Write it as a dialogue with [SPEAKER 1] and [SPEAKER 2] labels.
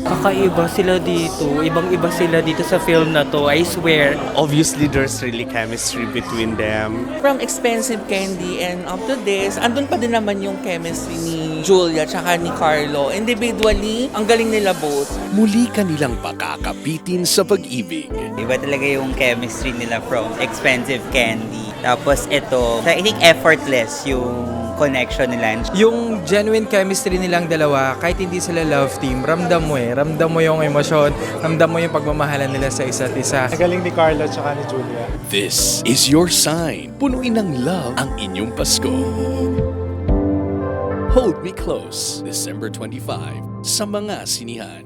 [SPEAKER 1] Kakaiba sila dito. Ibang-iba sila dito sa film na to, I swear.
[SPEAKER 2] Obviously, there's really chemistry between them.
[SPEAKER 3] From Expensive Candy and up to this, andun pa din naman yung chemistry ni Julia tsaka ni Carlo. Individually, ang galing nila both.
[SPEAKER 4] Muli kanilang pakakapitin sa pag-ibig.
[SPEAKER 5] Iba talaga yung chemistry nila from Expensive Candy. Tapos ito, I think effortless yung connection nila.
[SPEAKER 6] Yung genuine chemistry nilang dalawa, kahit hindi sila love team, ramdam mo eh. Ramdam mo yung emosyon, ramdam mo yung pagmamahalan nila sa isa't isa.
[SPEAKER 7] Nagaling ni Carlo at ni Julia.
[SPEAKER 4] This is your sign. Punuin ng love ang inyong Pasko. Hold Me Close, December 25, sa mga sinihan.